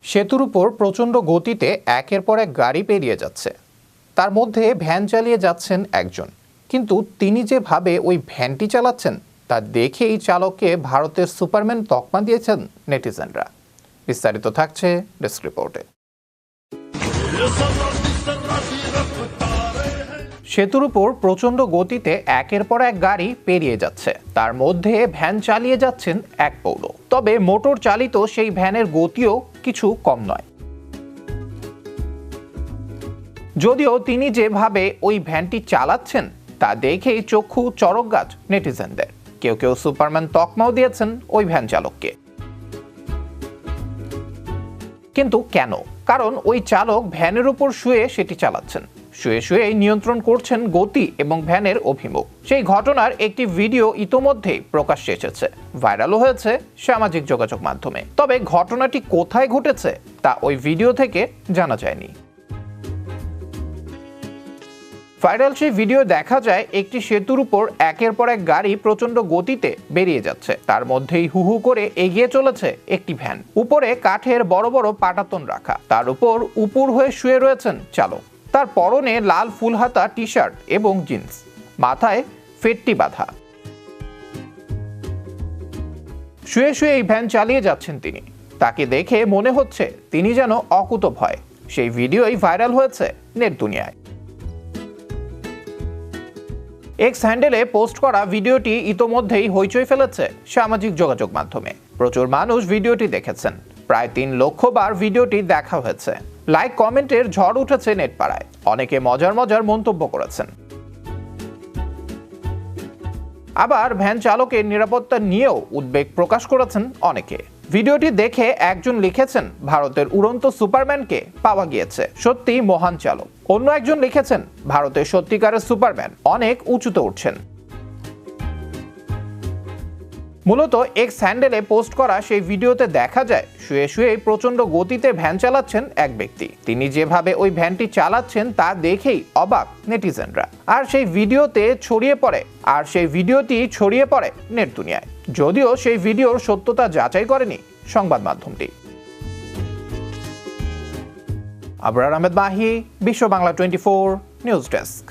সেতুর উপর প্রচণ্ড গতিতে একের পর এক গাড়ি পেরিয়ে যাচ্ছে। তার মধ্যে ভ্যান চালিয়ে যাচ্ছেন একজন, কিন্তু তিনি যেভাবে ওই ভ্যানটি চালাচ্ছেন তা দেখেই চালককে ভারতের সুপারম্যান তকমা দিয়েছেন নেটিজেনরা। বিস্তারিত থাকছে ডেস্ক রিপোর্টে। সেতুর উপর প্রচণ্ড গতিতে একের পর এক গাড়ি পেরিয়ে যাচ্ছে, তার মধ্যে ভ্যান চালিয়ে যাচ্ছেন এক পৌর। তবে মোটর চালিত সেই ভ্যানের গতিও কিছু কম নয়। যদিও তিনি যেভাবে ওই ভ্যানটি চালাচ্ছেন তা দেখেই চক্ষু চড়ক গাছ নেটিজেনদের। কেউ কেউ সুপারম্যান তকমাও দিয়েছেন ওই ভ্যান চালককে। কিন্তু কেন? কারণ ওই চালক ভ্যানের উপর শুয়ে সেটি চালাচ্ছেন, শুয়ে শুয়ে নিয়ন্ত্রণ করছেন গতি এবং ভ্যানের অভিমুখ। সেই ঘটনার একটি ভিডিও ইতোমধ্যেই প্রকাশ্যে এসেছে, ভাইরালও হয়েছে সামাজিক যোগাযোগ মাধ্যমে। তবে ঘটনাটি কোথায় ঘটেছে তা ওই ভিডিও থেকে জানা যায়নি। ভাইরাল সেই ভিডিও দেখা যায় একটি সেতুর উপর একের পর এক গাড়ি প্রচণ্ড গতিতে বেরিয়ে যাচ্ছে, তার মধ্যেই হু হু করে এগিয়ে চলেছে একটি ভ্যান। উপরে কাঠের বড় বড় পাটাতন রাখা, তার উপর উপুর হয়ে শুয়ে রয়েছেন চালক। তার পরনে লাল ফুলহাতা টি শার্ট এবং জিন্স, মাথায় ফেটটি বাঁধা। শুয়ে শুয়ে এই ভ্যান চালিয়ে যাচ্ছেন তিনি। তাকে দেখে মনে হচ্ছে তিনি যেন অকুতভয়। সেই ভিডিওই ভাইরাল হয়েছে নেট দুনিয়ায়। এক্স হ্যান্ডেলে পোস্ট করা ভিডিওটি ইতোমধ্যেই হইচই ফেলেছে সামাজিক যোগাযোগ মাধ্যমে। প্রচুর মানুষ ভিডিওটি দেখেছেন, প্রায় 3 লক্ষ বার ভিডিওটি দেখা হয়েছে। লাইক কমেন্টের ঝড় উঠেছে নেট পাড়ায়, অনেকে মজার মজার মন্তব্য করেছেন। আবার ভ্যান চালকের নিরাপত্তা নিয়েও উদ্বেগ প্রকাশ করেছেন অনেকে। ভিডিওটি দেখে একজন লিখেছেন, ভারতের উড়ন্ত সুপারম্যানকে পাওয়া গিয়েছে, সত্যি মহান চালক। অন্য একজন লিখেছেন, ভারতের সত্যিকারের সুপারম্যান অনেক উঁচুতে উঠছেন। মূলত এক্স হ্যান্ডেলে পোস্ট করা সেই ভিডিওতে দেখা যায় শুয়ে শুয়ে প্রচণ্ড গতিতে ভ্যান চালাচ্ছেন এক ব্যক্তি। তিনি যেভাবে ওই ভ্যানটি চালাচ্ছেন তা দেখেই অবাক নেটিজেনরা। আর সেই ভিডিওটি ছড়িয়ে পড়ে নেট দুনিয়ায়। যদিও সেই ভিডিওর সত্যতা যাচাই করেনি সংবাদ মাধ্যমটি। আবরার আহমেদ মাহি, বিশ্ব বাংলা 24 নিউজ ডেস্ক।